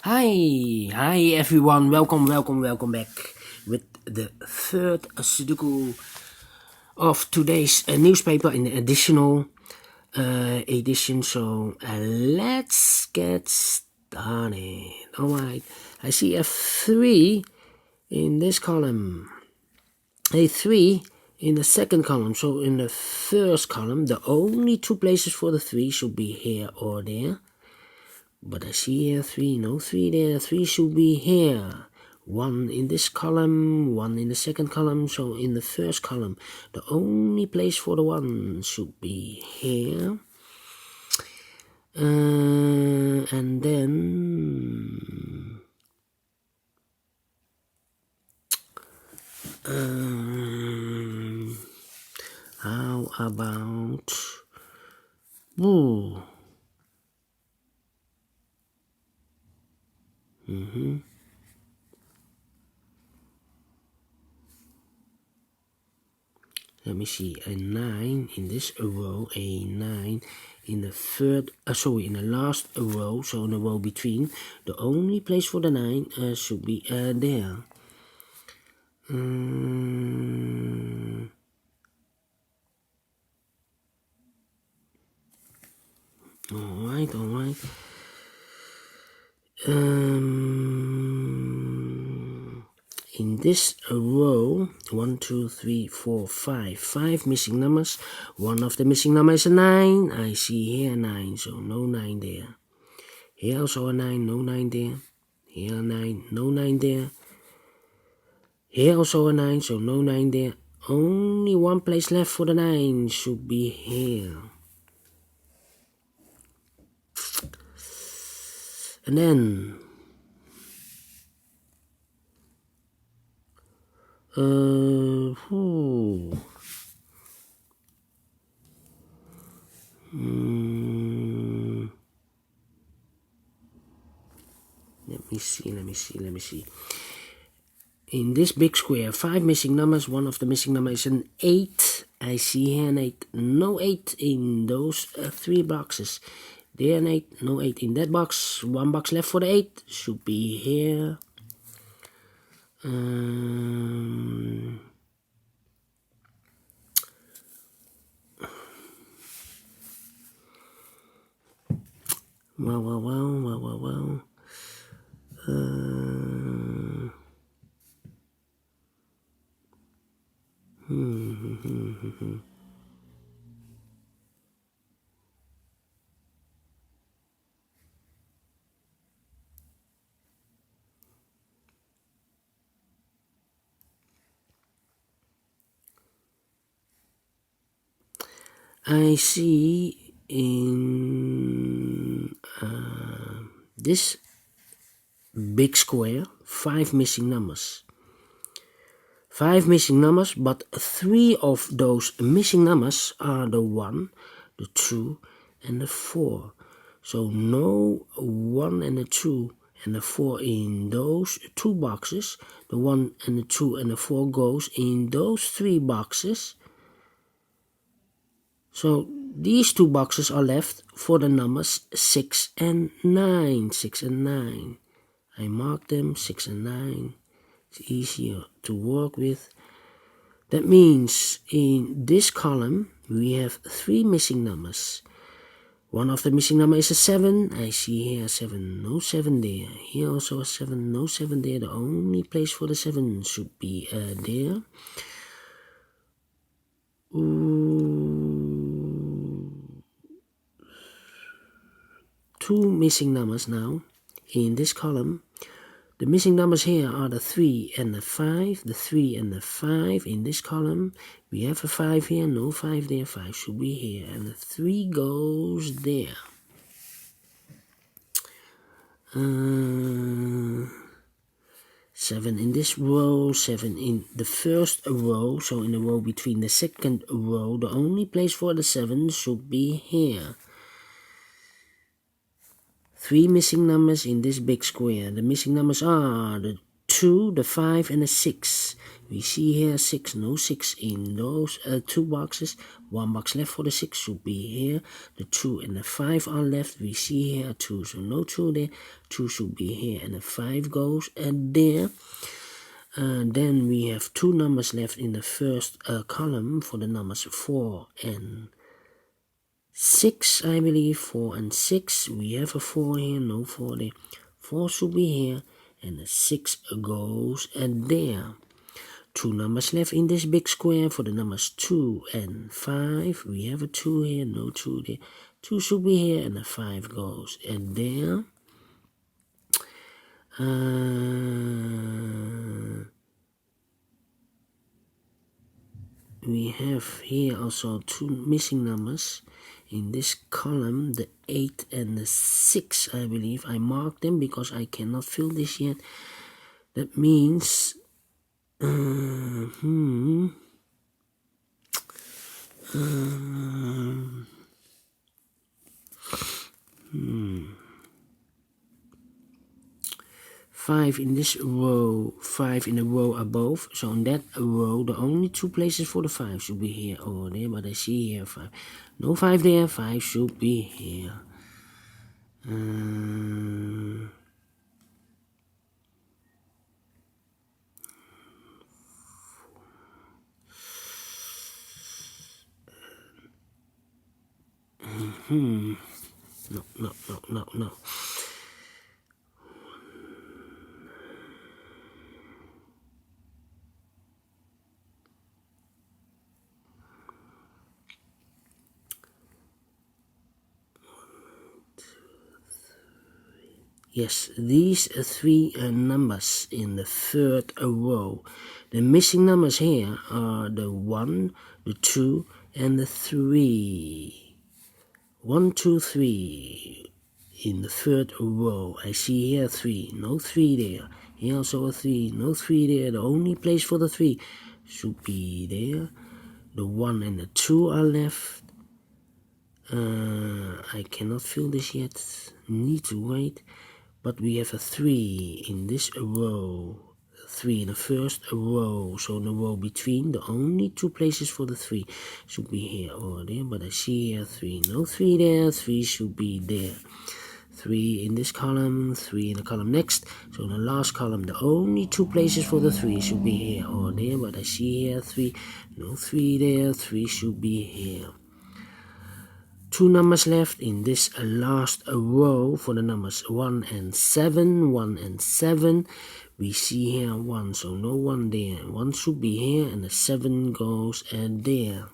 Hi everyone, welcome back with the third Sudoku of today's newspaper in the additional edition. So let's get started. Alright, I see a 3 in this column, a 3 in the second column. So in the first column, the only two places for the 3 should be here or there. But I see here 3, no 3 there, 3 should be here. 1 in this column, 1 in the second column, so in the first column, the only place for the 1 should be here. And then... how about... Ooh. Let me see, a 9 in this row, a 9 in the third, in the last row, so in the row between, the only place for the 9 should be there. Alright. In this row, 1, 2, 3, 4, 5 missing numbers. One of the missing numbers is a 9. I see here 9, so no 9 there. Here also a 9, no 9 there. Here a 9, no 9 there. Here also a 9, so no 9 there. Only one place left for the 9 should be here. And then... Let me see. In this big square, 5 missing numbers. One of the missing numbers is an 8. I see here an 8. No 8 in those 3 boxes. There an 8. No 8 in that box. One box left for the 8. Should be here. Well. I see in this big square 5 missing numbers. 5 missing numbers, but 3 of those missing numbers are the 1, the 2, and the 4. So no 1 and the 2 and the 4 in those 2 boxes. The 1 and the 2 and the 4 goes in those 3 boxes. So these 2 boxes are left for the numbers 6 and 9. 6 and 9. I mark them 6 and 9. It's easier to work with. That means in this column we have 3 missing numbers. One of the missing numbers is a 7. I see here a 7. No 7 there. Here also a 7. No 7 there. The only place for the 7 should be there. 2 missing numbers now in this column. The missing numbers here are the 3 and the 5. The 3 and the 5 in this column. We have a 5 here, no 5 there. 5 should be here, and the 3 goes there. 7 in this row, 7 in the first row. So in the row between the second row, the only place for the 7 should be here. 3 missing numbers in this big square. The missing numbers are the 2, the 5, and the 6. We see here 6, no 6 in those 2 boxes. 1 box left for the 6 should be here. The 2 and the 5 are left. We see here 2, so no 2 there. 2 should be here and the 5 goes there. Then we have 2 numbers left in the first column for the numbers 4 and 6, I believe. 4 and 6. We have a 4 here, no 4 there. 4 should be here and the 6 goes there. 2 numbers left in this big square for the numbers 2 and 5. We have a 2 here, no 2 there. 2 should be here and the 5 goes there. We have here also 2 missing numbers in this column, the 8 and the 6, I believe. I marked them because I cannot fill this yet. That means 5 in this row, 5 in the row above. So in that row, the only 2 places for the 5 should be here or there. But I see here 5. No 5 there, 5 should be here. No. Yes, these 3 numbers in the third row. The missing numbers here are the 1, the 2, and the 3. 1, 2, 3 in the third row. I see here 3, no 3 there. Here also a 3, no 3 there. The only place for the 3 should be there. The 1 and the 2 are left. I cannot fill this yet. Need to wait. But we have a 3 in this row. 3 in the first row. So in the row between, the only 2 places for the 3 should be here or there. But I see here 3. No 3 there. 3 should be there. 3 in this column. 3 in the column next. So in the last column, the only 2 places for the 3 should be here or there. But I see here 3. No 3 there. 3 should be here. 2 numbers left in this last row for the numbers 1 and 7. 1 and 7. We see here 1, so no 1 there. 1 should be here and the 7 goes there.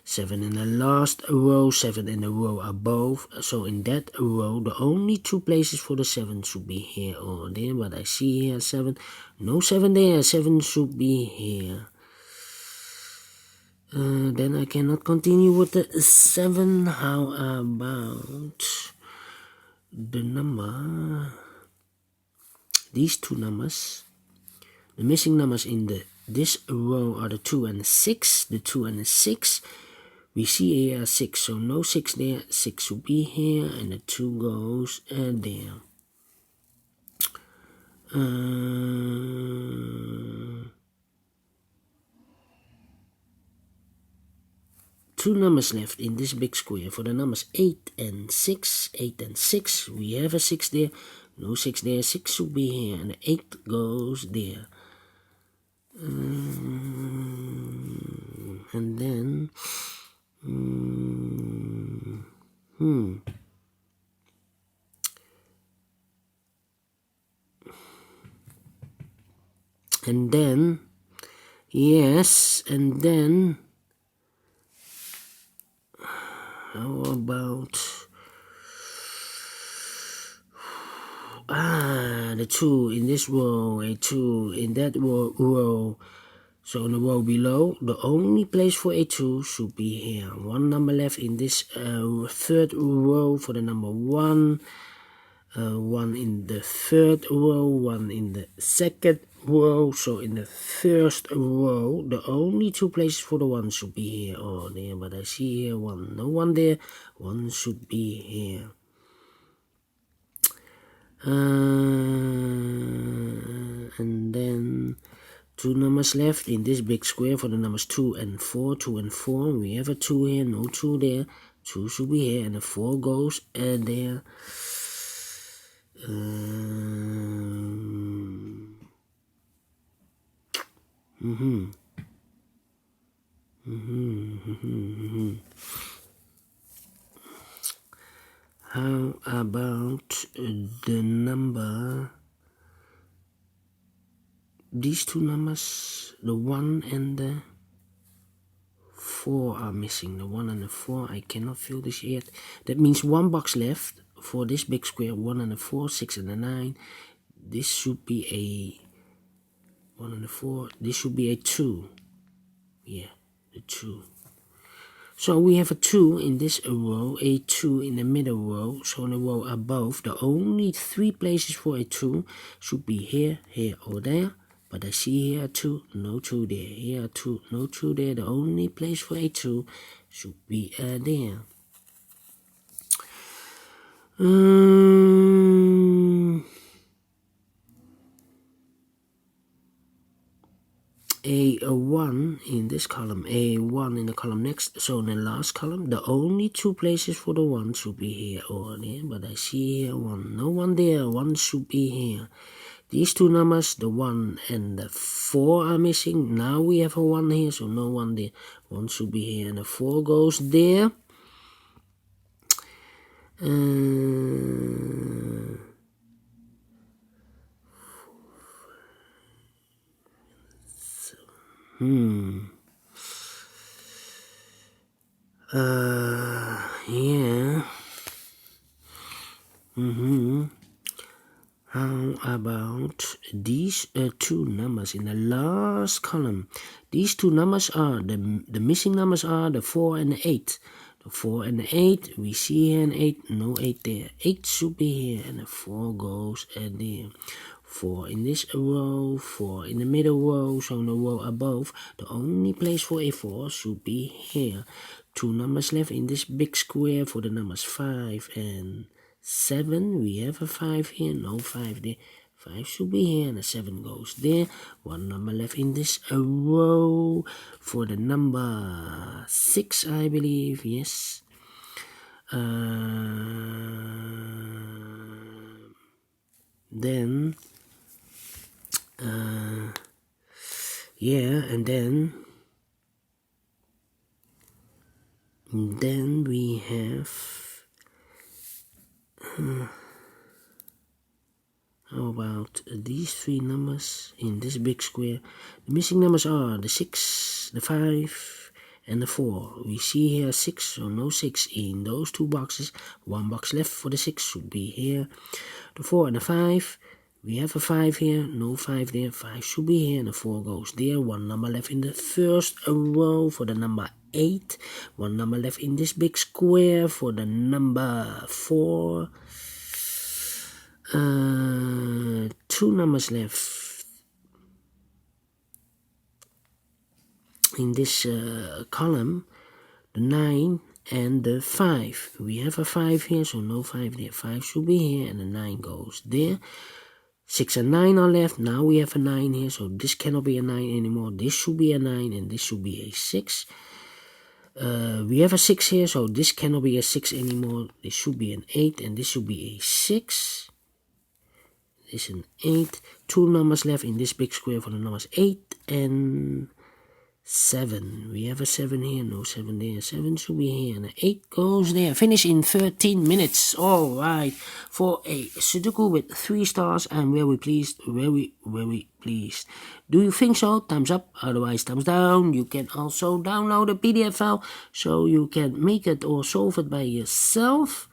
7 in the last row, 7 in the row above. So in that row, the only 2 places for the 7 should be here or there. But I see here 7. No 7 there. 7 should be here. Then I cannot continue with the 7. How about the number? These 2 numbers. The missing numbers in this row are the 2 and the 6. The 2 and the 6. We see here 6, so no 6 there. 6 should be here, and the 2 goes there. 2 numbers left in this big square for the numbers 8 and 6. 8 and 6. We have a 6 there. No 6 there. 6 should be here. And the 8 goes there. And then... And then... Yes, and then... How about the 2 in this row, a 2 in that row. So in the row below, the only place for a 2 should be here. 1 number left in this third row for the number 1. 1 in the third row, 1 in the second row. So in the first row, the only 2 places for the 1 should be here or there. But I see here 1. No 1 there. 1 should be here. And then 2 numbers left in this big square for the numbers 2 and 4. 2 and 4. We have a 2 here, no 2 there. 2 should be here, and the 4 goes there. How about the number? These 2 numbers, the 1 and the 4 are missing. The 1 and the 4, I cannot fill this yet. That means 1 box left for this big square. 1 and the 4, 6 and the 9. This should be a 1 and the 4. This should be a 2. Yeah, the 2. So we have a 2 in this row, a 2 in the middle row. So in the row above, the only 3 places for a 2 should be here, here, or there. But I see here 2, no 2 there. Here 2, no 2 there. The only place for a 2 should be there. A 1 in this column, a 1 in the column next. So in the last column, the only 2 places for the 1 should be here or there. But I see here 1, no 1 there. 1 should be here. These 2 numbers, the 1 and the 4 are missing. Now we have a 1 here, so no 1 there. 1 should be here, and the 4 goes there. Yeah. How about these 2 numbers in the last column? These 2 numbers are, the missing numbers are the 4 and the 8. The 4 and the 8, we see here an 8, no 8 there. 8 should be here, and the 4 goes there. 4 in this row, 4 in the middle row, so in the row above, the only place for a 4 should be here. 2 numbers left in this big square for the numbers 5 and 7. We have a 5 here, no 5 there. 5 should be here, and a 7 goes there. 1 number left in this row for the number 6, I believe. Yes. Then yeah, and then we have how about these 3 numbers in this big square? The missing numbers are the 6, the 5, and the 4. We see here 6, so no 6 in those 2 boxes. 1 box left for the 6 should be here. The 4 and the 5. We have a 5 here, no 5 there. 5 should be here, and the 4 goes there. 1 number left in the first row for the number 8. 1 number left in this big square for the number 4. 2 numbers left in this column, the 9 and the 5. We have a 5 here, so no 5 there. 5 should be here, and the 9 goes there. 6 and 9 are left. Now we have a 9 here, so this cannot be a 9 anymore. This should be a 9, and this should be a 6. We have a 6 here, so this cannot be a 6 anymore. This should be an 8, and this should be a 6. This is an 8. 2 numbers left in this big square for the numbers 8 and 7. We have a 7 here, no 7 there. 7 should be here, and 8 goes there. Finish in 13 minutes. Alright, for a Sudoku with 3 stars. I'm very pleased, very pleased. Do you think so? Thumbs up, otherwise thumbs down. You can also download a PDF file so you can make it or solve it by yourself.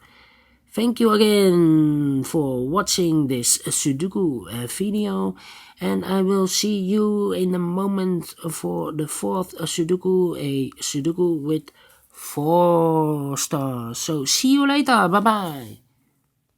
Thank you again for watching this Sudoku video, and I will see you in a moment for the 4th Sudoku, a Sudoku with 4 stars. So see you later, bye bye.